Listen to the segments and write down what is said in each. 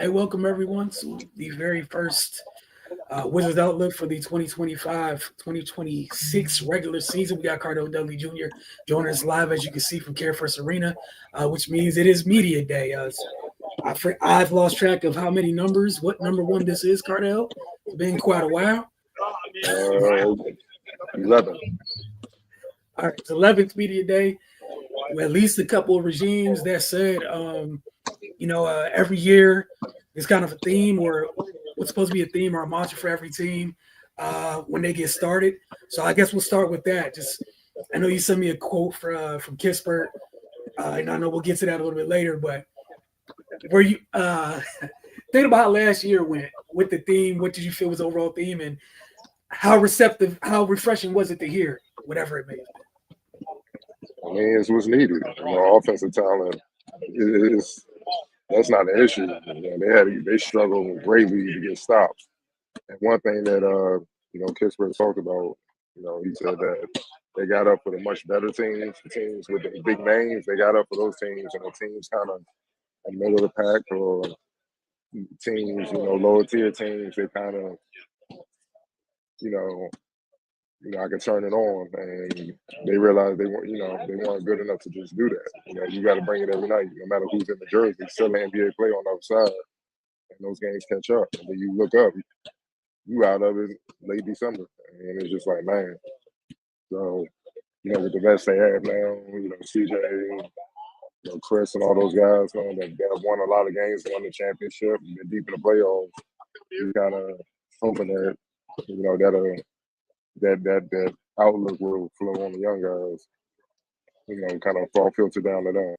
Hey, welcome everyone to the very first Wizards Outlook for the 2025-2026 regular season. We got Cardell Dudley Jr. joining us live, as you can see, from Care First Arena, which means it is media day. I've lost track of how many numbers, what number one this is, Cardell. It's been quite a while. 11. All right, it's 11th media day. With at least a couple of regimes that said, every year there's kind of a theme or what's supposed to be a theme or a mantra for every team when they get started. So I guess we'll start with that. I know you sent me a quote from Kispert, and I know we'll get to that a little bit later. But were you think about how last year went with the theme? What did you feel was the overall theme, and how receptive, how refreshing was it to hear whatever it may have been? I mean, it's what's needed. Offensive talent is that's not an issue. They struggle greatly to get stops. And one thing that Kispert talked about, he said that they got up for the much better teams, the teams with the big names. They got up for those teams, and the teams kind of in the middle of the pack or teams, lower tier teams. They kind of, you know, I could turn it on, and they realized they weren't good enough to just do that. You got to bring it every night, no matter who's in the jersey. Still NBA play on the other side, and those games catch up. And then you look up, you out of it late December, and it's just like, man. So, with the vets they have now, CJ, Chris, and all those guys, that have won a lot of games, won the championship, and been deep in the playoffs. You kind of hoping that that outlook will flow on the young guys, kind of fall filter down to them.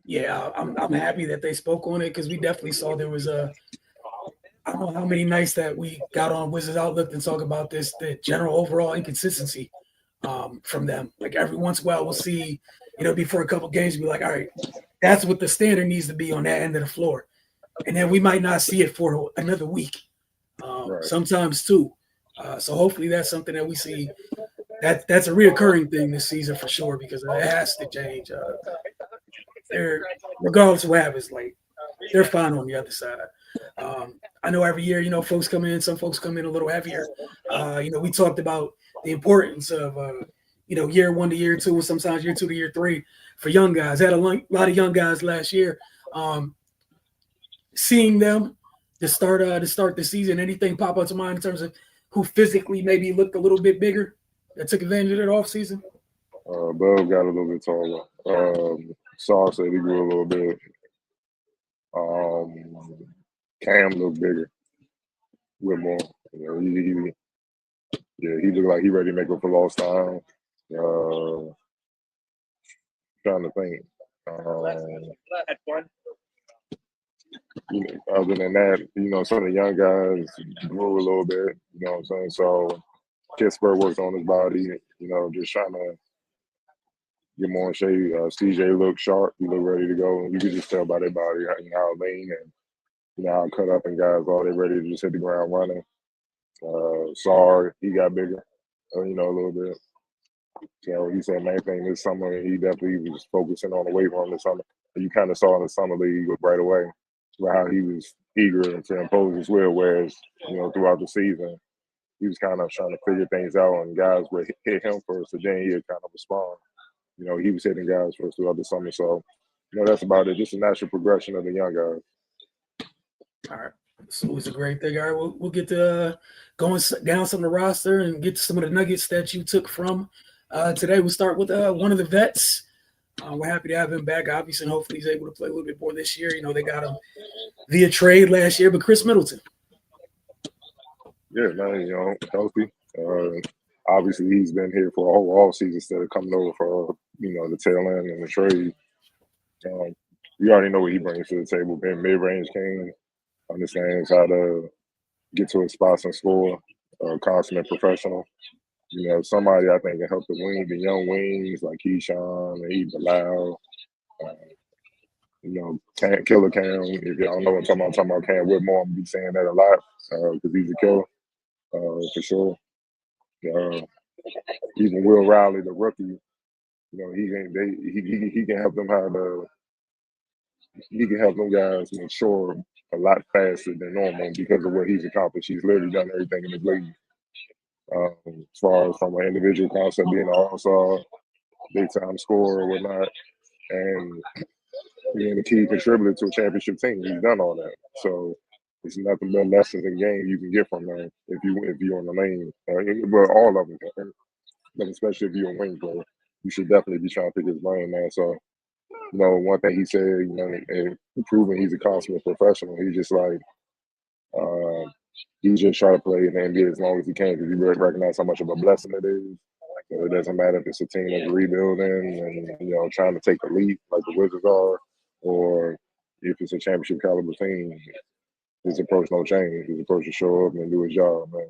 Yeah, I'm happy that they spoke on it because we definitely saw there was I don't know how many nights that we got on Wizards Outlook and talk about the general overall inconsistency from them. Like every once in a while we'll see, before a couple games, be like, all right, that's what the standard needs to be on that end of the floor. And then we might not see it for another week, Right. sometimes two. So hopefully that's something that we see. That's a reoccurring thing this season for sure because it has to change. They're regardless of what happens, like they're fine on the other side. I know every year, folks come in. Some folks come in a little heavier. We talked about the importance of year one to year two, and sometimes year two to year three for young guys. Had a lot of young guys last year. Seeing them to start the season, anything pop up to mind in terms of who physically maybe looked a little bit bigger that took advantage of that off season? Bub got a little bit taller. Saul said he grew a little bit. Cam looked bigger, a little more. He looked like he ready to make up for lost time. Trying to think. Other than that, some of the young guys grew a little bit. You know what I'm saying? So Kispert worked on his body. Just trying to get more in shape. CJ looked sharp. He looked ready to go. You could just tell by their body how lean and how cut up and guys are. They ready to just hit the ground running. Sorry, he got bigger. A little bit. So he said main thing this summer, he definitely was focusing on the weight room this summer. You kind of saw in the summer league right away how he was eager to impose his will, whereas, throughout the season, he was kind of trying to figure things out, and guys would hit him first, and then he'd kind of respond. He was hitting guys first throughout the summer. So, that's about it. Just a natural progression of the young guys. All right. So it's a great thing. All right, we'll get to going down some of the roster and get to some of the nuggets that you took from today. We'll start with one of the vets. We're happy to have him back, obviously, and hopefully he's able to play a little bit more this year. They got him via trade last year, but Khris Middleton. Yeah, man, healthy. Obviously, he's been here for a whole offseason instead of coming over for, the tail end and the trade. You already know what he brings to the table. Being mid-range king, understands how to get to his spots and score, consummate professional. Somebody I think can help the young wings like Keyshawn and even Bilal. Killer Cam. If y'all know what I'm talking about Cam Whitmore. I'm be saying that a lot because he's a killer for sure. Even Will Riley, the rookie, he can help them how to he can help them guys mature a lot faster than normal because of what he's accomplished. He's literally done everything in the league. As far as from an individual concept, being an all-star, big-time scorer or whatnot, and being a key contributor to a championship team. He's done all that. So it's nothing but lessons in game you can get from that if you're on the lane. Well, all of them, but especially if you're a wing player, you should definitely be trying to pick his brain, man. So one thing he said, and proving he's a consummate professional, he's just like, he just try to play in the NBA as long as he can because he really recognize how much of a blessing it is. So it doesn't matter if it's a team that's rebuilding and trying to take the lead like the Wizards are, or if it's a championship caliber team. His approach no change. His approach to show up and do his job, man.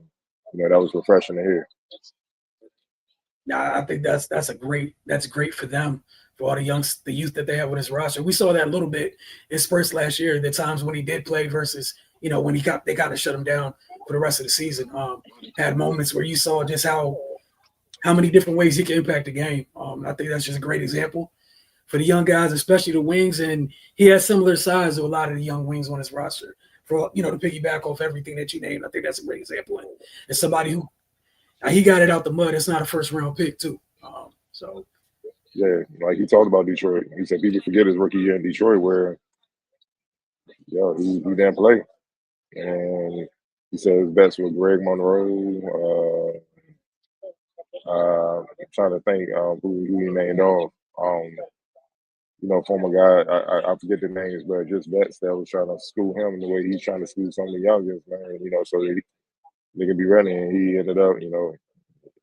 That was refreshing to hear. Nah, I think that's great for them, for all the youth that they have with his roster. We saw that a little bit in spurts last year. The times when he did play versus when they kind of shut him down for the rest of the season. Had moments where you saw just how many different ways he can impact the game. I think that's just a great example for the young guys, especially the wings. And he has similar size to a lot of the young wings on his roster. For to piggyback off everything that you named, I think that's a great example. And somebody who he got it out the mud. It's not a first round pick too. Yeah, like he talked about Detroit. He said people forget his rookie year in Detroit where he didn't play, and he said his best with Greg Monroe. I'm trying to think who he named off. Former guy, I forget the names, but just vets that was trying to school him the way he's trying to school some of the youngest, man, so they can be ready. And he ended up,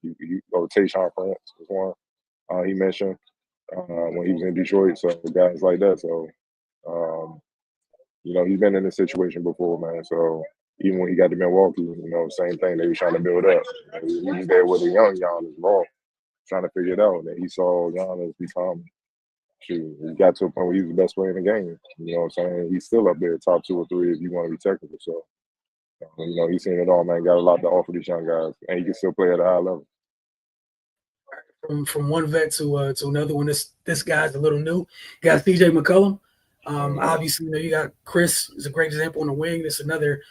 Tayshaun Prince was one he mentioned when he was in Detroit. So guys like that. So, he's been in this situation before, man. So even when he got to Milwaukee, same thing. They were trying to build up. He was there with a young Giannis Raw, trying to figure it out. And he saw Giannis become. He got to a point where he was the best player in the game. You know what I'm saying? He's still up there, top 2 or 3 if you want to be technical. So, he's seen it all, man. Got a lot to offer these young guys, and he can still play at a high level. From one vet to another one, this guy's a little new. You got CJ McCollum. Obviously, you got Chris is a great example on the wing. This another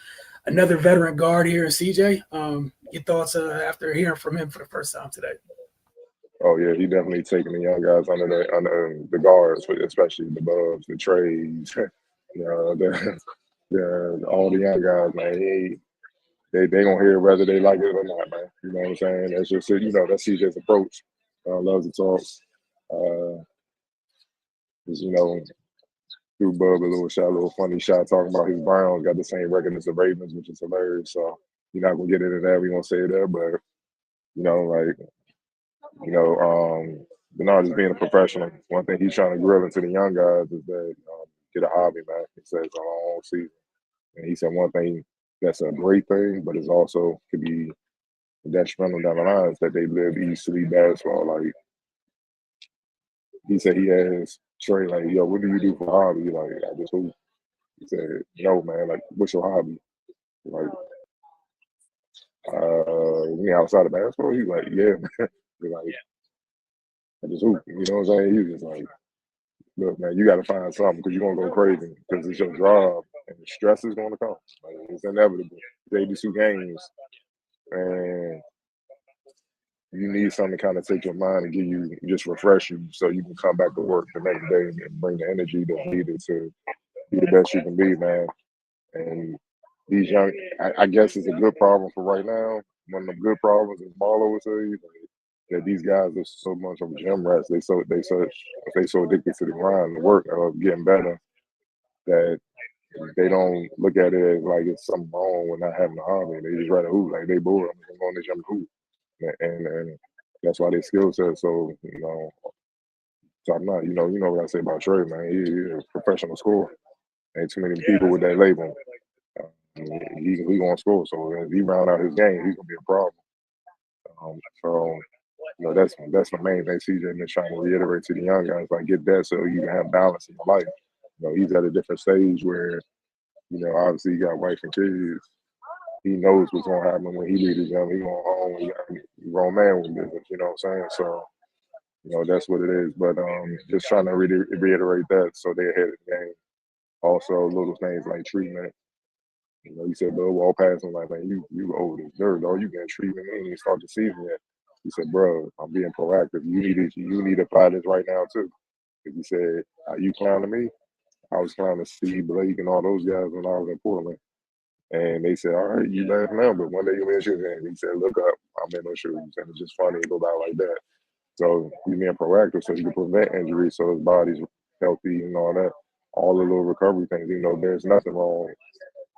veteran guard here in CJ. Your thoughts after hearing from him for the first time today? Oh yeah, he definitely taking the young guys under the guards, especially the Bubs, the Trays, all the young guys, man. They gonna hear whether they like it or not, man. You know what I'm saying? That's just it. That's CJ's approach. Loves to talk. Threw Bub a little funny shot talking about his Browns got the same record as the Ravens, which is hilarious. So you're not gonna get into that. We won't say that, but Bernard is being a professional. One thing he's trying to grill into the young guys is that get a hobby, man. He says on our own season, and he said one thing that's a great thing, but it's also could be detrimental down the line is that they live East City basketball. Like he said, he asked Trey, like, "Yo, what do you do for a hobby?" Like, I just hoop. He said, "No, man. Like, what's your hobby?" Like, me outside of basketball. He's like, "Yeah, man." He's like, I just hoop. You know what I'm saying? He was just like, look, man, you got to find something because you're going to go crazy because it's your job and the stress is going to come. Like, it's inevitable. 82 games and you need something to kind of take your mind and give you, just refresh you so you can come back to work the next day and bring the energy that's needed to be the best you can be, man. And these young, I guess it's a good problem for right now. One of the good problems, as Marlo would say, that these guys are so much of gym rats. They so addicted to the grind, the work of getting better that they don't look at it as like it's something wrong with not having a hobby. They just rather hoop. Like they bored. I'm going to the gym to hoop, and that's why they skill set. So so I'm not. You know what I say about Trey, man. He's a professional scorer. Ain't too many people with that label. He gonna score. So if he round out his game, he's gonna be a problem. So that's the main thing CJ been trying to reiterate to the young guys, like get that so you can have balance in your life. He's at a different stage where, obviously he got wife and kids. He knows what's gonna happen when he leaves them. He going home, he grown man with business, you know what I'm saying? So, that's what it is. But just trying to reiterate that so they're ahead of the game. Also, little things like treatment. You know, he said, "Bro, walk past him like, man, you old as dirt, dog. You getting treatment. We ain't even start the season yet." He said, "Bro, I'm being proactive. You need to apply this right now too." 'Cause he said, "Are you clowning me? I was clowning Steve Blake and all those guys when I was in Portland." And they said, "All right, you laugh now, but one day you'll be in shoes." And he said, "Look up, I'm in those shoes." And it's just funny to go by like that. So he's being proactive so he can prevent injuries so his body's healthy and all that. All the little recovery things, you know, there's nothing wrong.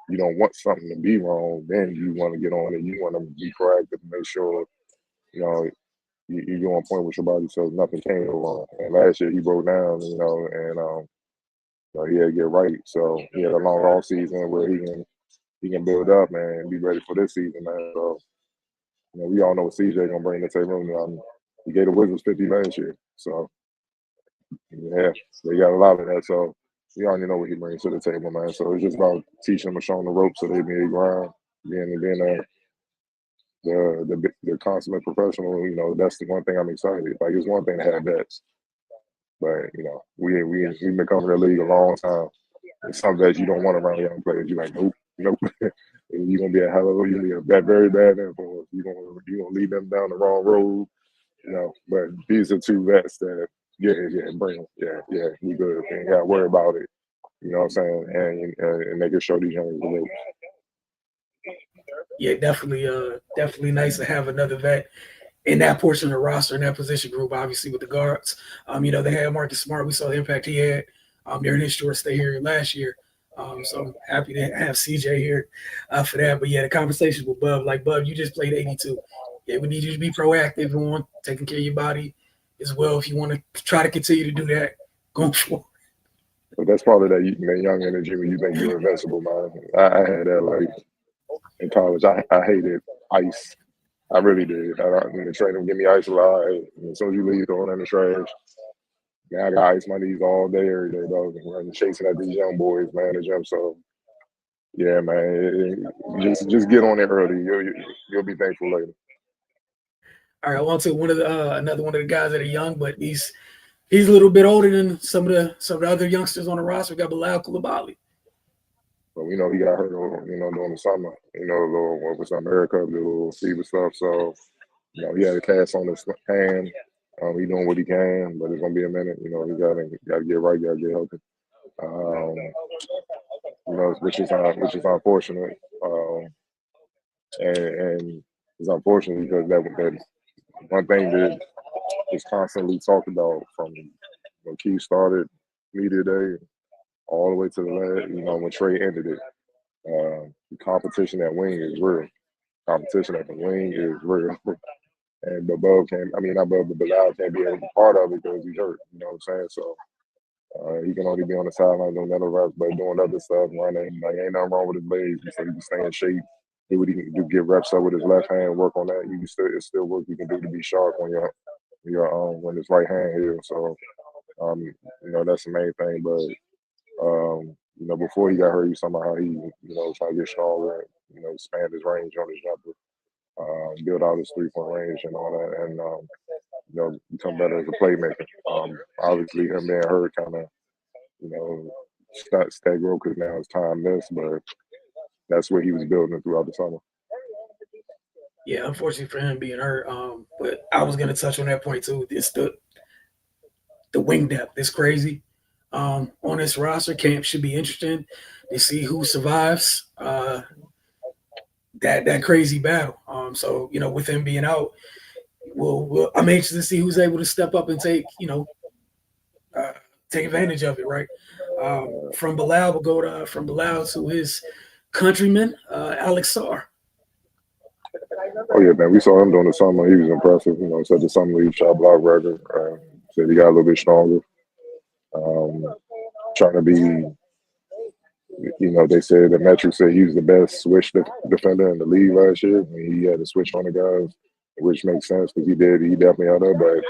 You don't want something to be wrong, then you want to get on it. You want to be proactive and make sure, you know, you're on point with your body so nothing can go wrong. And last year he broke down, you know, and so he had to get right. So he had a long off season where he can build up, man, and be ready for this season, man. So, you know, we all know what CJ gonna bring to the table. He gave the Wizards 50 minutes here. So yeah, they got a lot of that. So we already know what he brings to the table, man. So it's just about teaching them and showing the ropes so they be a grind, being the consummate professional. You know, that's the one thing I'm excited. Like it's one thing to have vets, but you know, we've been covering the league a long time. And some vets you don't want around young players. You're like, nope, nope. You're gonna be a hell of a, you're gonna be a very bad influence. You're gonna lead them down the wrong road. You know, but these are two vets that bring them. Yeah, we good. Ain't gotta worry about it. You know what I'm saying? And they can show these young the ropes. Yeah, definitely nice to have another vet in that portion of the roster, in that position group, obviously with the guards. You know, they had Marcus Smart. We saw the impact he had during his short stay here last year. So I'm happy to have CJ here for that. But yeah, the conversation with Bub, like Bub, you just played 82. Yeah, we need you to be proactive on taking care of your body as well. If you want to try to continue to do that, go for it. But that's part of that young energy when you think you're invincible, man. I had that like in college. I hated ice. I really did. In the training, give me ice a lot. And as soon as you leave, throw it in the trash. Man, I got ice my knees all day, every day, dog. I'm chasing at these young boys, man, the gym. So yeah, man, just get on it early. You'll be thankful later. All right, I want to one of the another one of the guys that are young, but he's a little bit older than some of the other youngsters on the roster. We got Bilal Coulibaly. But we know he got hurt, during the summer. With some America, the little fever stuff. So, he had a cast on his hand. He doing what he can, but it's gonna be a minute. He gotta get right, gotta get healthy. Um, which is unfortunate. And it's unfortunate because that one thing that is constantly talked about from when Keith started media day all the way to the last, when Trey ended it. The competition at wing is real. Competition at the wing is real. And but Bub can't, I mean, not Bub, but Bilal can't be a part of it because he's hurt. You know what I'm saying? So he can only be on the sideline doing mental reps, but doing other stuff, running. Like, ain't nothing wrong with his legs. So he can stay in shape, do what he can do, get reps up with his left hand, work on that. It's still work you can do to be sharp when his right hand heals. So, that's the main thing. But before he got hurt, he was talking about how he, trying to get stronger, expand his range on his jumper, build out his 3-point range and all that, and become better as a playmaker. Obviously, him being hurt kind of, staggered because now it's time missed, but that's what he was building throughout the summer. Yeah, unfortunately for him being hurt. But I was gonna touch on that point too. It's the wing depth is crazy. On this roster, camp should be interesting to see who survives that crazy battle. So with him being out, I'm anxious to see who's able to step up and take advantage of it. Right. From Bilal, we'll go from Bilal to his countryman, Alex Sarr. Oh yeah, man. We saw him during the summer. He was impressive. Set the summer league shot block record. Said he got a little bit stronger. Trying to be, they said the metrics said he was the best switch defender in the league last year. He had to switch on the guys, which makes sense because he did. He definitely had that.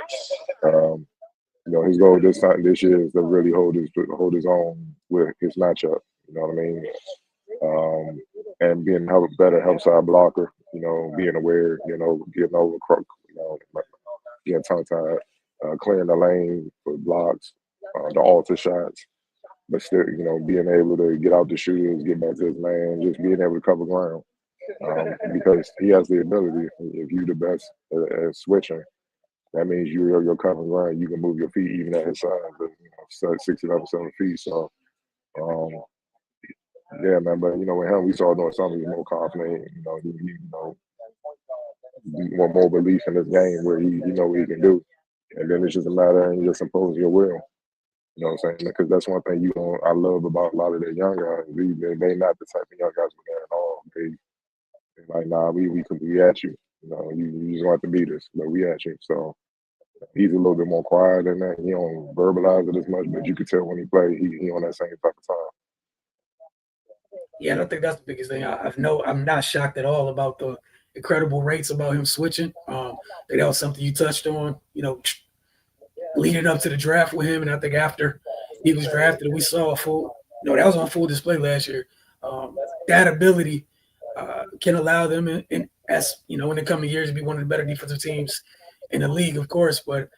But his goal this year is to really hold his own with his matchup. You know what I mean? And being a better help side blocker. Being aware. Getting over, getting tongue tied, clearing the lane for blocks, the alter shots. but still, being able to get out the shooters, get back to his man, just being able to cover ground. Because he has the ability. If you're the best at switching, that means you're covering ground. You can move your feet even at his size, but 67, 7 feet. So, um, yeah, man. But with him, we saw doing something. He's more confident. More belief in his game where he know what he can do, and then it's just a matter of you just impose your will. You know what I'm saying? Because that's one thing I love about a lot of the young guys. They not the type of young guys we're at all. They like, nah, we at you. You just want to beat us, but we at you. So he's a little bit more quiet than that. He don't verbalize it as much, but you can tell when he plays, he on that same type of time. Yeah, I don't think that's the biggest thing. I'm not shocked at all about the incredible rates about him switching. I think that was something you touched on, leading up to the draft with him. And I think after he was drafted, we saw that was on full display last year. That ability can allow them in the coming years to be one of the better defensive teams in the league, of course. But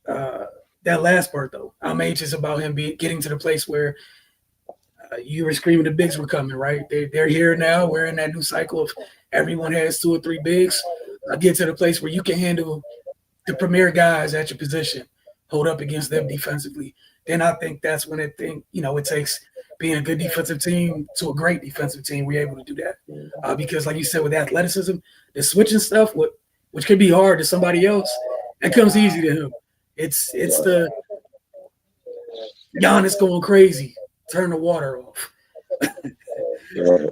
that last part, though, I'm anxious about him getting to the place where you were screaming the bigs were coming, right? They're here now. We're in that new cycle of everyone has 2 or 3 bigs. Get to the place where you can handle the premier guys at your position, hold up against them defensively. Then I think that's when it takes being a good defensive team to a great defensive team. We're able to do that because, like you said, with athleticism, the switching stuff, which could be hard to somebody else, that comes easy to him. It's the Giannis going crazy. Turn the water off.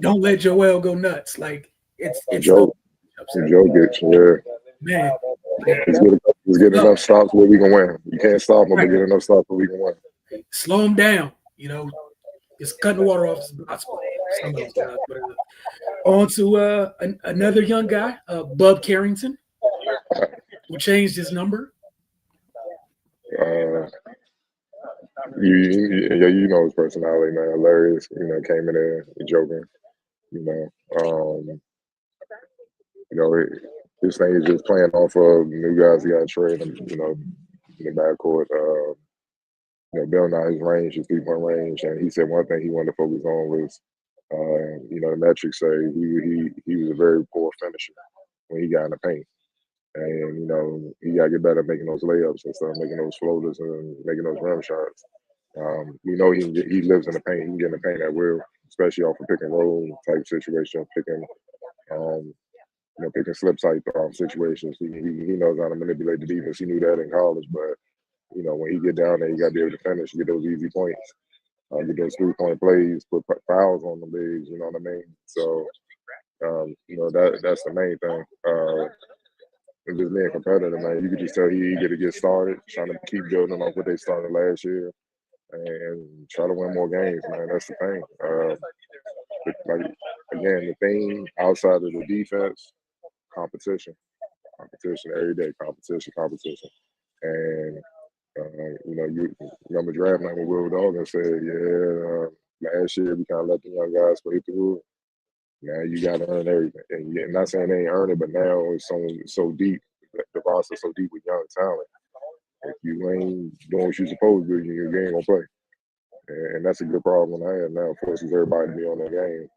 Don't let Joel go nuts. Like it's Joe gets man. Let's get enough stops where we can win. You can't stop him, but get enough stops where we can win. Slow him down. Just cutting the water off. On to another young guy, Bub Carrington, who changed his number. You know his personality, man. Hilarious. Came in there joking. His thing is just playing off of new guys he got traded. In the backcourt. Building out his range, his 3-point range, and he said one thing he wanted to focus on was, the metrics say he was a very poor finisher when he got in the paint. And, he got to get better at making those layups and stuff, making those floaters and making those rim shots. We know he lives in the paint. He can get in the paint at will, especially off a pick and roll type situation, picking slip type situations. He knows how to manipulate the defense. He knew that in college, but when he get down there, you got to be able to finish, get those easy points, get those 3-point plays, put fouls on the bigs. You know what I mean? So, that's the main thing. And just being competitive, man. You could just tell he eager to get started, trying to keep building off what they started last year, and try to win more games, man. That's the thing. The thing outside of the defense, competition, every day, competition, and you remember draft night when Will Dawkins said, last year we kind of let the young guys play through it. Now you got to earn everything. And I'm not saying they ain't earn it, but now it's so deep. The roster's so deep with young talent. If you ain't doing what you're supposed to do, your game gonna play. And that's a good problem I have now. Forces everybody to be on their game.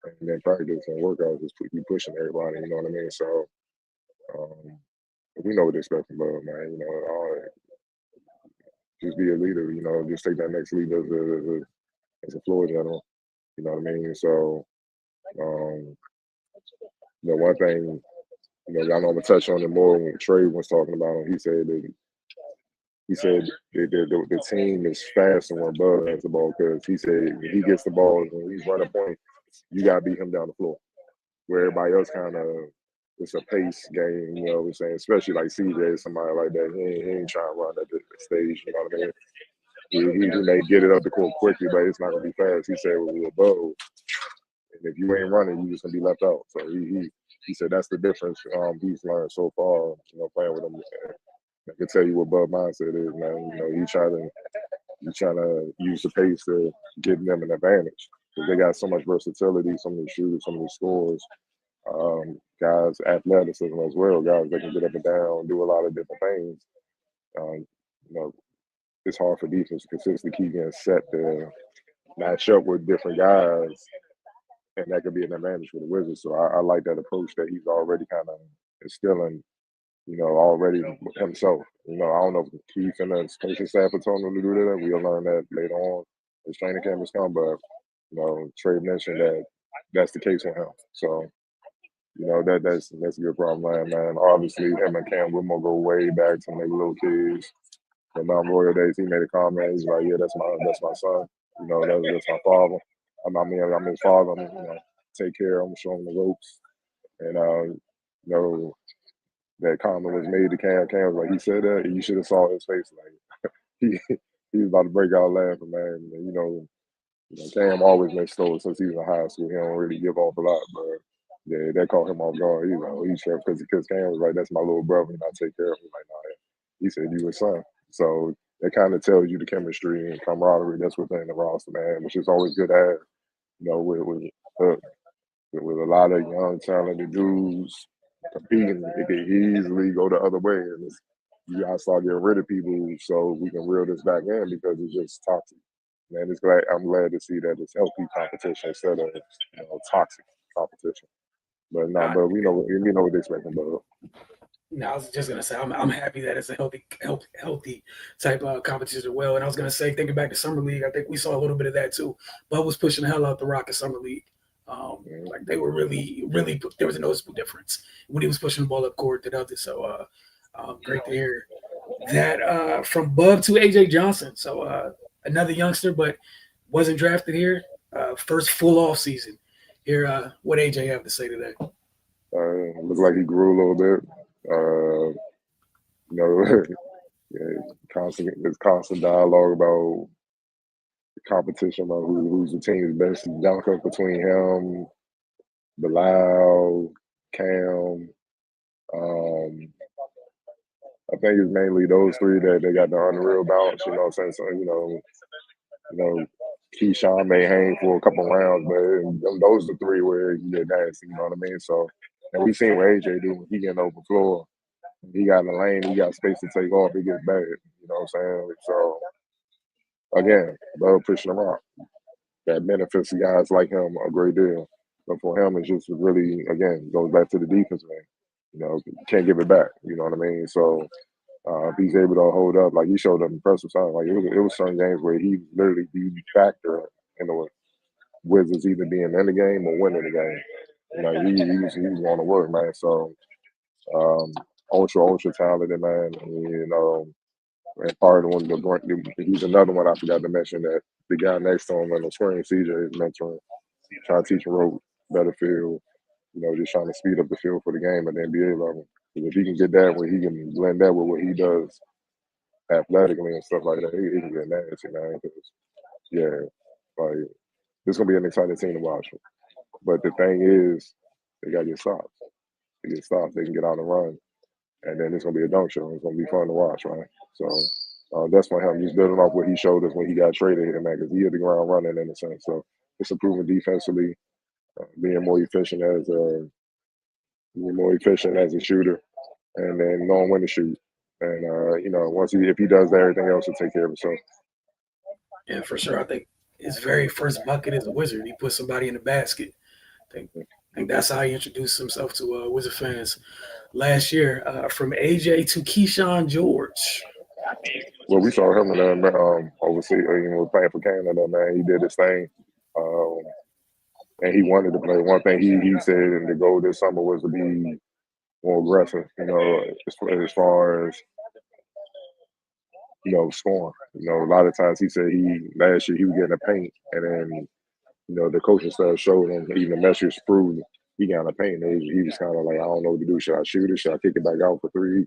And then practice and workouts just keep pushing everybody, you know what I mean? So we know what to expect from Bud, man. Just be a leader, just take that next lead as a floor general. You know what I mean? So one thing, I know I'm gonna touch on it more when Trey was talking about him. He said the team is faster when Bud has the ball because he said when he gets the ball when he's running point, you gotta beat him down the floor. Where everybody else kind of it's a pace game, you know what I'm saying? Especially like CJ, somebody like that. He ain't trying to run at the stage, you know what I mean? He may get it up the court quickly, but it's not gonna be fast. He said with Bud, and if you ain't running, you just gonna be left out. So he said that's the difference he's learned so far, playing with him. I can tell you what Bud mindset is, man. He's trying to use the pace to give them an advantage because they got so much versatility, so many shooters, so many scores. Guys, athleticism as well. Guys that can get up and down, do a lot of different things. It's hard for defense to consistently keep getting set to match up with different guys, and that could be an advantage for the Wizards. So I like that approach that he's already kind of instilling, already himself. I don't know if Keith and the coaching staff are telling him to do that. We'll learn that later on as training camp is come. But Trey mentioned that that's the case with him. So that's a good problem, man. Obviously, him and Cam Whitmore go way back to when they were little kids. The Mount Royal days, he made a comment. He's like, "Yeah, that's my son. That's my father. I'm his father. Take care of him, show him the ropes." And that comment was made to Cam. Cam was like, he said that, and you should have saw his face. Like he he was about to break out laughing, man. And, Cam always makes stories since he was in high school. He don't really give off a lot, but yeah, that caught him off guard. He said because Cam was like, "That's my little brother, and I take care of him." Like, nah, he said, "You his son." So that kind of tells you the chemistry and camaraderie that's within the roster, man, which is always good to have. Uh, with a lot of young, talented dudes competing, it could easily go the other way. And you gotta start getting rid of people so we can reel this back in because it's just toxic. Man, I'm glad to see that it's healthy competition instead of toxic competition. But no, Uh, but we know what they're expecting, but No, I was just gonna say I'm happy that it's a healthy type of competition as well. And I was gonna say, thinking back to summer league, I think we saw a little bit of that too. Bud was pushing the hell out the Rocket summer league. Like they were really, really. There was a noticeable difference when he was pushing the ball up court than others. So great to hear that from Bub to AJ Johnson. So another youngster, but wasn't drafted here. First full off season. Here, what AJ have to say today? looks like he grew a little bit. Yeah, constant dialogue about the competition about who's the team's best dunker between him, Bilal, Cam. I think it's mainly those three that they got the unreal balance. You know what I'm saying? So Keyshawn may hang for a couple rounds, but those are the three where you get nasty. You know what I mean? So, and we seen what AJ do when he getting open floor. He got in the lane, he got space to take off. It gets bad. You know what I'm saying? So again, love pushing him out. That benefits guys like him a great deal. But for him, it's just really, again, goes back to the defense, man. Can't give it back. You know what I mean? So if he's able to hold up, like he showed up impressive sign. Like it was some games where he literally the factor in the Wizards either being in the game or winning the game. He was going to work, man. So ultra talented, man. And part of he's another one I forgot to mention that the guy next to him on the screen, CJ, is mentoring, trying to teach him rope, better feel, just trying to speed up the field for the game at the NBA level. Because if he can get that, where he can blend that with what he does athletically and stuff like that, he can get nasty, man. Because, yeah, like, this is going to be an exciting team to watch. But the thing is, they got to get stops. They get stops, they can get out and run. And then it's going to be a dunk show. It's going to be fun to watch, right? So that's for him. He's building off what he showed us when he got traded here, man, because he hit the ground running in a sense. So it's improving defensively, being more efficient as a shooter, and then knowing when to shoot. And if he does that, everything else will take care of itself. Yeah, for sure. I think his very first bucket as a Wizard, he put somebody in the basket. I think that's how he introduced himself to Wizard fans last year. From AJ to Keyshawn George. Well, we saw him in overseas, playing for Canada, man. He did his thing. And he wanted to play. One thing he said the goal this summer was to be more aggressive, as far as scoring. A lot of times he said last year he was getting a paint, and then the coaching staff showed him even the message proved he got a paint. He was kind of like, I don't know what to do. Should I shoot it? Should I kick it back out for three?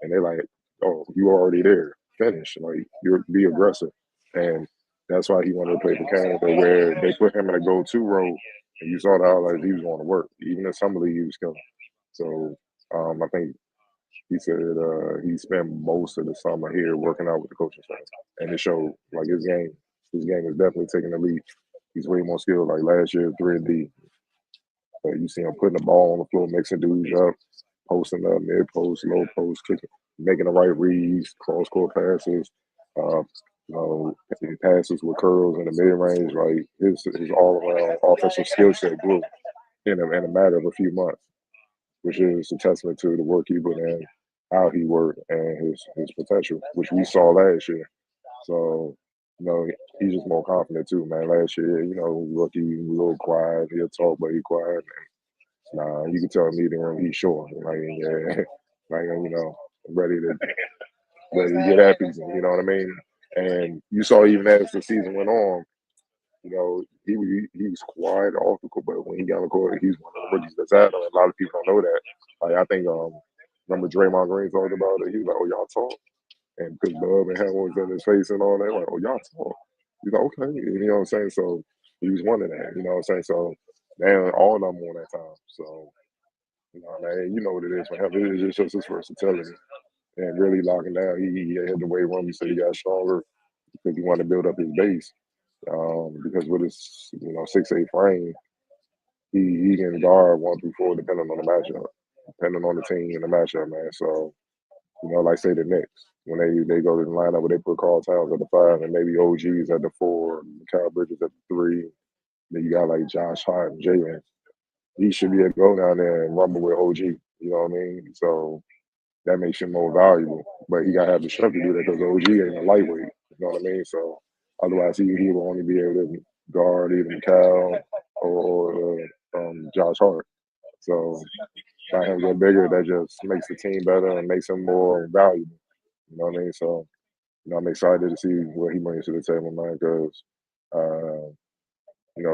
And they're like, oh, you already there. Finish. Like, you're be aggressive. And that's why he wanted to play for Canada, where they put him in a go-to role, and you saw the highlights. He was going to work, even in summer league he was killing. So I think he said he spent most of the summer here working out with the coaching staff, and it showed. Like his game is definitely taking the lead. He's way more skilled. Like last year, 3-and-D. You see him putting the ball on the floor, mixing dudes up, posting up, mid post, low post, kicking, making the right reads, cross court passes, He passes with curls in the mid range. Like his all around offensive skill set grew in a matter of a few months, which is a testament to the work he put in, how he worked, and his potential, which we saw last year. So, he's just more confident too, man. Last year, rookie, he was a little quiet. He'll talk, but he quiet. Nah, you can tell me that he's sure. Like, yeah, like, ready to get happy. You know what I mean? And you saw even as the season went on, he was quiet off the court, but when he got on the court, he's one of the rookies that's out there. A lot of people don't know that. Like I think, remember Draymond Green talked about it. He was like, "Oh, y'all talk," and because Bub and Ham was in his face and all that, like, "Oh, y'all talk." He's like, "Okay," you know what I'm saying? So he was one of that. You know what I'm saying? So now all of them on that time. So man, you know what it is for him. It's just his versatility and really locking down. He had the weight room. He said he got stronger because he wanted to build up his base. Because with his 6'8" frame, he can guard 1 through 4 depending on the matchup, depending on the team and the matchup, man. So like say the Knicks when they go to the lineup where they put Carl Towns at the 5 and maybe OG's at the 4, Kyle Bridges at the 3. Then you got like Josh Hart and Jalen. He should be able to go down there and rumble with OG. You know what I mean? So that makes him more valuable. But he gotta have the strength to do that because OG ain't a lightweight. You know what I mean? So otherwise he will only be able to guard either Cal or Josh Hart. So by him get bigger, that just makes the team better and makes him more valuable. You know what I mean? So I'm excited to see what he brings to the table, man, because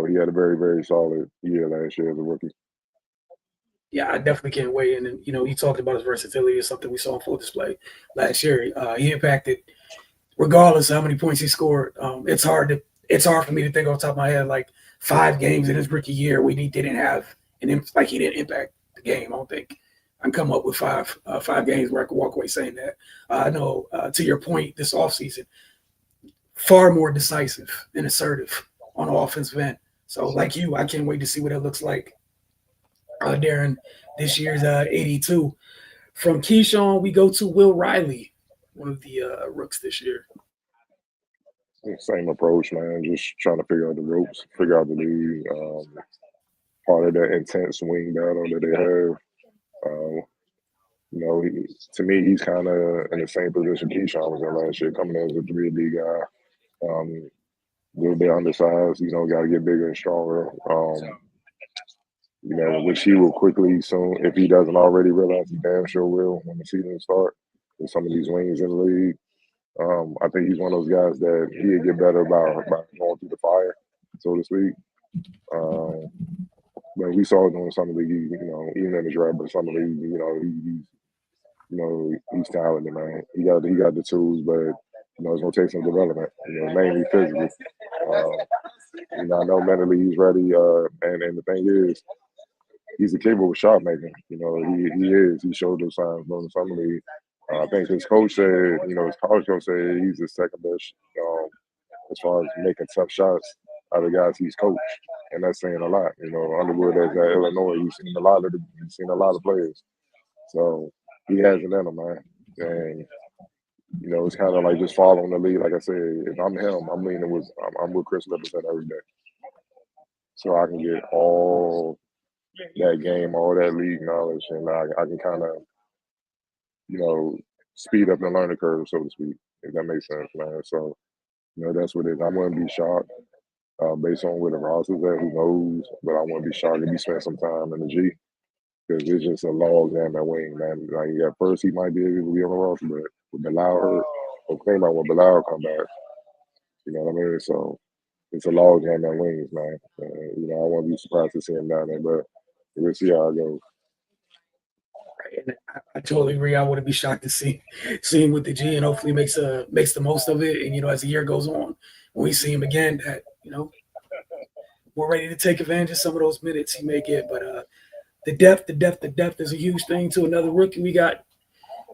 he had a very, very solid year last year as a rookie. Yeah, I definitely can't wait. And you talked about his versatility is something we saw on full display last year. He impacted, regardless of how many points he scored. It's hard for me to think off the top of my head like 5 games in his rookie year when he didn't have he didn't impact the game. I don't think I can come up with 5 games where I could walk away saying that. I know to your point, this offseason, far more decisive and assertive on the offensive end. So like you, I can't wait to see what it looks like during this year's 82. From Keyshawn, we go to Will Riley, one of the rooks this year. Same approach, man. Just trying to figure out the ropes, figure out the league. Part of that intense wing battle that they have. To me, he's kind of in the same position Keyshawn was in last year, coming in as a 3D guy. A little bit undersized, got to get bigger and stronger. Which he will quickly soon, if he doesn't already realize, he damn sure will when the season starts with some of these wings in the league. I think he's one of those guys that he'll get better about going through the fire, so to speak. But we saw it on some of the, even in the draft, but some of the, he's talented, man. He got the tools, but it's gonna take some development. Mainly physically. I know mentally he's ready. And the thing is, he's a capable shot maker. He is. He showed those signs on the summer league. I think his coach said, his college coach said he's the second best as far as making tough shots out of the guys he's coached, and that's saying a lot. Underwood as at Illinois, he's seen a lot of players, so he has it in him, man. And it's kind of like just following the lead. Like I said, if I'm him, I'm with Chris Livingston every day, so I can get all that game, all that league knowledge, and I can kind of speed up the learning curve, so to speak, if that makes sense, man. So, that's what it is. I wouldn't be shocked based on where the roster's at, who knows, but I wouldn't be shocked if he spent some time in the G because it's just a log jam at wing, man. Like, at first, he might be able to be on the roster, but with Bilal hurt, or think about when Bilal come back, you know what I mean? So, it's a log jam at wings, man. I won't be surprised to see him down there, but we'll see how it goes. And I totally agree. I wouldn't be shocked to see him with the G, and hopefully makes the most of it. And as the year goes on, when we see him again, that we're ready to take advantage of some of those minutes he may get. But the depth is a huge thing to another rookie. We got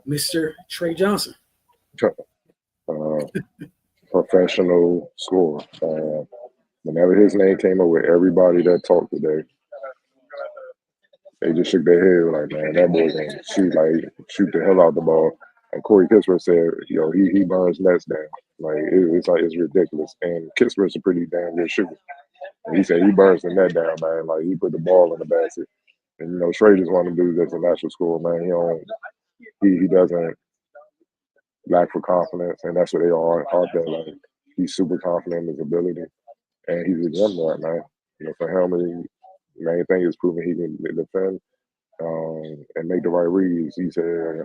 Mr. Trey Johnson, professional scorer. Whenever his name came up with everybody that talked today, they just shook their head like, man, that boy can shoot the hell out the ball. And Corey Kispert said, he burns nets down. Like it's ridiculous. And Kisper's a pretty damn good shooter. And he said he burns the net down, man. Like he put the ball in the basket. And Schrader's one of the dudes that's a natural scorer, man. He doesn't lack for confidence, and that's what they are out there. Like he's super confident in his ability, and he's a gem rat, man. For him, the main thing is proving he can defend and make the right reads. He said,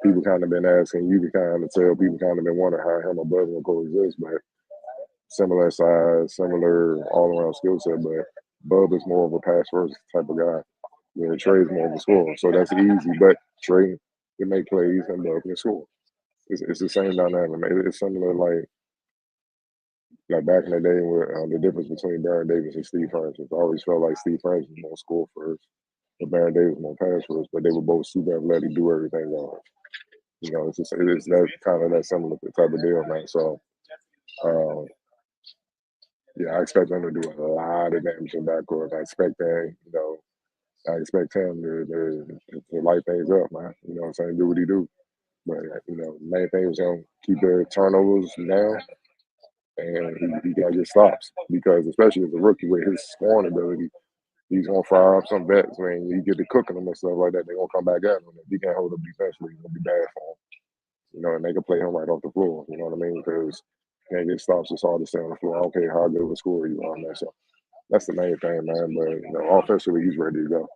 people kind of been asking, you can kind of tell people kind of been wondering how him and Bud will coexist, but similar size, similar all around skill set, but Bub is more of a pass first type of guy. Trey's more of a scorer, so that's easy. But Trey can make plays and Bub can score. It's the same dynamic. It's similar like back in the day where the difference between Baron Davis and Steve Francis. I always felt like Steve Francis was more score first, but Baron Davis more pass first. But they were both super athletic, do everything on. It's that kind of that similar type of deal, man. So, I expect them to do a lot of damage in backcourt. I expect that, I expect him to light things up, man. What I'm saying? Do what he do. But, the main thing is keep their turnovers down, and he got to get stops. Because especially as a rookie with his scoring ability, he's going to fire up some bets. When you get to cooking them and stuff like that, they're going to come back at him. If he can't hold up defensively, it's going to be bad for him. And they can play him right off the floor. You know what I mean? Because can't get stops. It's hard to stay on the floor. I don't care how good of a scorer you are, man. So that's the main thing, man. But offensively, he's ready to go.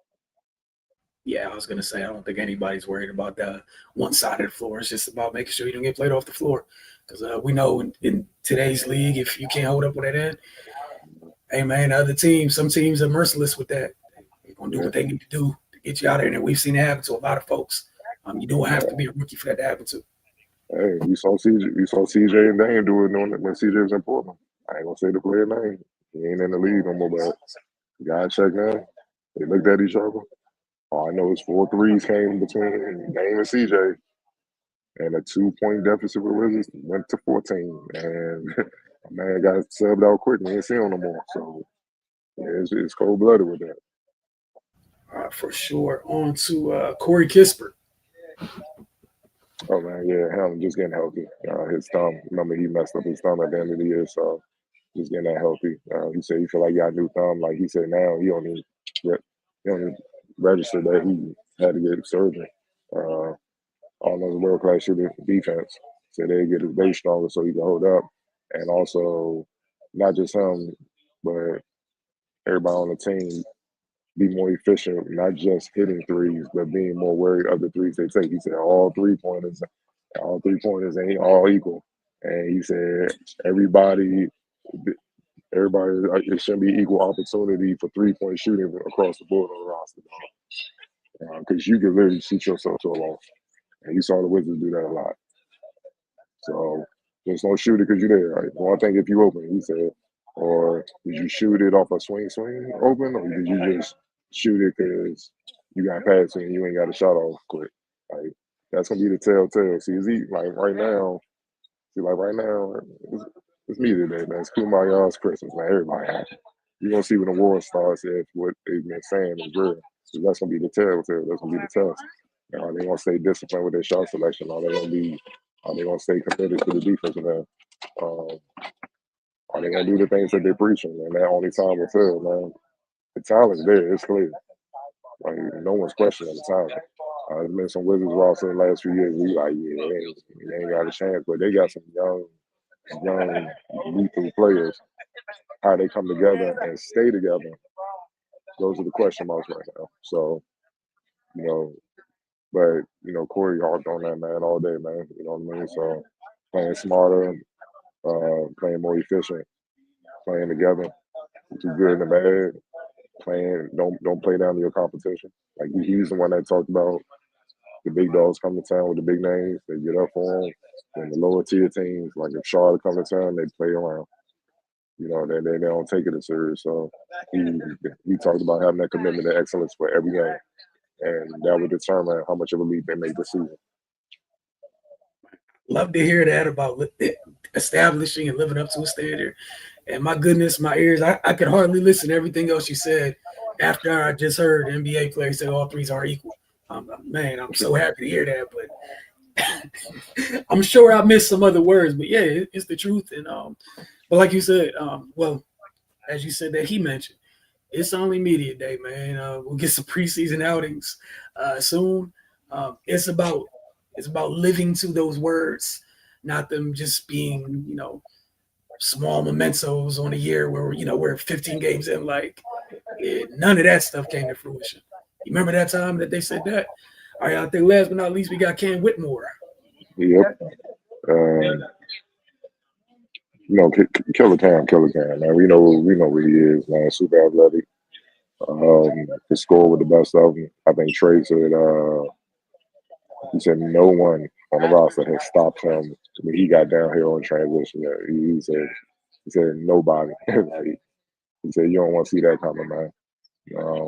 Yeah, I was gonna say I don't think anybody's worried about the one side of the floor. It's just about making sure you don't get played off the floor. Because we know in today's league, if you can't hold up with that end, hey man, some teams are merciless with that. They're gonna do what they need to do to get you out of there. And we've seen it happen to a lot of folks. You don't have to be a rookie for that to happen to. Hey, we saw CJ and Dame do it when CJ was in Portland. I ain't gonna say the player name. He ain't in the league no more, but guy checked in. They looked at each other. All I know is 4 threes came between Dame and CJ, and a 2-point deficit with Wizards went to 14. And man got subbed out quick. We ain't see him no more. So it's cold blooded with that. For sure. On to Corey Kispert. Oh man, yeah, him just getting healthy. His thumb. Remember, he messed up his thumb at the end of the year, so just getting that healthy. He said he feel like he got a new thumb. Like he said, now he don't even register that he had to get surgery. All those world class shooter defense. So they get his base stronger so he can hold up, and also not just him, but everybody on the team be more efficient, not just hitting threes, but being more wary of the threes they take. He said all three pointers ain't all equal. And he said everybody it shouldn't be equal opportunity for 3-point shooting across the board on the roster. Because you can literally shoot yourself to a loss. And you saw the Wizards do that a lot. So just don't shoot it because you're there. Right? One thing if you open, he said, or did you shoot it off a swing open, or did you just shoot it because you got past it and you ain't got a shot off quick? Like that's gonna be the telltale. See, right now, it's me today, man. It's Kumaya's Christmas, man. Everybody happy. You're gonna see when the war starts if what they've been saying is real. So that's gonna be the telltale. That's gonna be the test. Are they gonna stay disciplined with their shot selection? Are they gonna stay committed to the defensive end? Are they gonna do the things that they're preaching? And that only time will tell, man. The talent's there, it's clear. Like no one's questioning the talent. There's been some Wizards roster in the last few years. We like, they ain't got a chance, but they got some young, lethal players. How they come together and stay together, those are the question marks right now. So, but Corey harped on that, man, all day, man. You know what I mean? So playing smarter, playing more efficient, playing together, do good and the bad. Playing, don't play down to your competition. Like he's the one that talked about the big dogs come to town with the big names. They get up for them. And the lower tier teams, like if Charlotte come to town, they play around. They don't take it as serious. So he talked about having that commitment to excellence for every game, and that would determine how much of a leap they make this season. Love to hear that about establishing and living up to a standard. And my goodness, my ears, I could hardly listen to everything else you said after I just heard NBA players say all threes are equal. Man, I'm so happy to hear that. But I'm sure I missed some other words, but yeah, it's the truth. And but like you said, well, as you said that he mentioned, it's only media day, man. We'll get some preseason outings soon. It's about living to those words, not them just being, small mementos on a year where we're 15 games in. Like none of that stuff came to fruition. You remember that time that they said that? All right, I think last but not least, we got Cam Whitmore. Yep. Killer Cam, man. We know where he is, man. Super athletic. Could score with the best of them. I think Trey said, he said no one on the roster has stopped him when he got down here on transition. He said nobody. Like, he said you don't want to see that coming, man.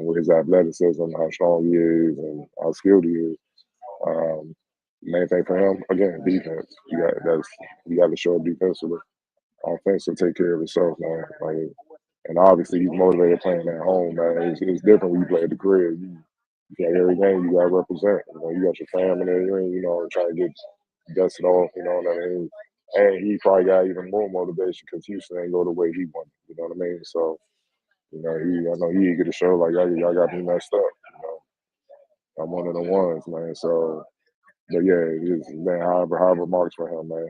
With his athleticism, how strong he is, and how skilled he is. Main thing for him, again, defense. You got to show up defensively. Offense will take care of itself, man. Like, and obviously he's motivated playing at home, man. It's different when you play at the crib. You got every game you got to represent. You got your family there. You trying to get dusted off. You know what I mean? And he probably got even more motivation because Houston ain't go the way he wanted. You know what I mean? So, I know he eager to show like y'all got me messed up. I'm one of the ones, man. So, but yeah, man, however marks for him, man.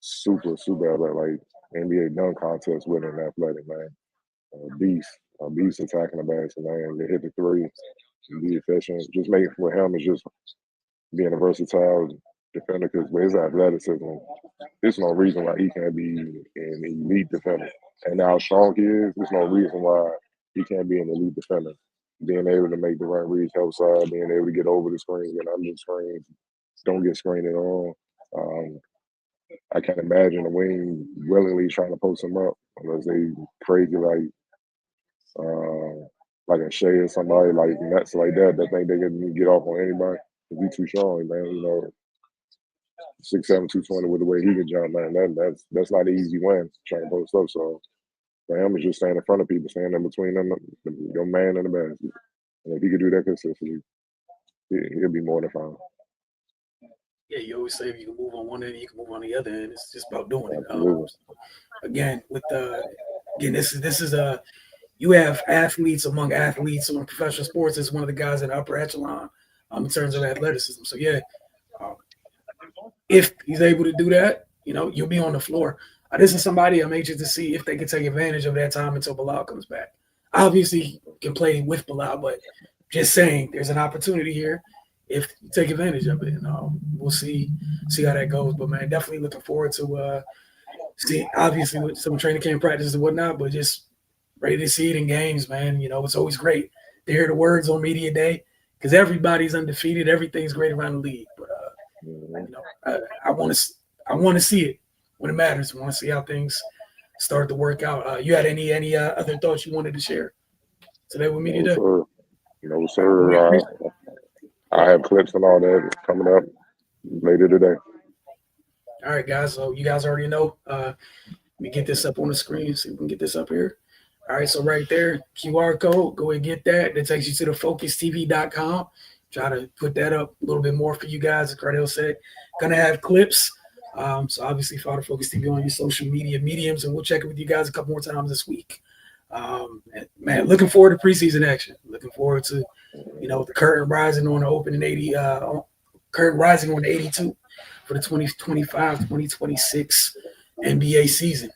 Super athletic, like NBA dunk contest winning athletic, man. Beast attacking the basket, man. They hit the three, be efficient. Just make for him is just being a versatile defender because with his athleticism, there's no reason why he can't be an elite defender. And how strong he is, there's no reason why he can't be an elite defender. Being able to make the right reads helps side, being able to get over the screen, get under the screen, don't get screened at all. I can't imagine the wing willingly trying to post him up unless they crazy like a Shea or somebody like nuts like that think they can get off on anybody. If he too strong, man. 6'7", 220 with the way he can jump, man. That's not an easy win trying to post up. So for him, it's just staying in front of people, staying in between them, your man and the basket. And if he could do that consistently, he'll be more than fine. Yeah, you always say if you can move on one end, you can move on the other end. It's just about doing it. Again, this is you have athletes among athletes on professional sports. Is one of the guys in the upper echelon in terms of athleticism. So yeah, if he's able to do that, you'll be on the floor. This is somebody I'm anxious to see if they can take advantage of that time until Bilal comes back. Obviously, he can play with Bilal, but just saying there's an opportunity here if you take advantage of it. And we'll see how that goes. But, man, definitely looking forward to see, obviously, with some training camp practices and whatnot, but just ready to see it in games, man. It's always great to hear the words on media day because everybody's undefeated. Everything's great around the league. But, I want to see it when it matters. I want to see how things start to work out. You had any other thoughts you wanted to share today with me today? No, sir. I have clips and all that coming up later today. All right, guys. So you guys already know. Let me get this up on the screen. See if we can get this up here. All right. So right there, QR code. Go and get that. That takes you to the FocusTV.com. Try to put that up a little bit more for you guys. As Cardell said, gonna have clips. So obviously follow Focus TV on your social media mediums, and we'll check it with you guys a couple more times this week. Man, looking forward to preseason action. Looking forward to, the curtain rising on the opening 80, curtain rising on the 82 for the 2025-2026 NBA season.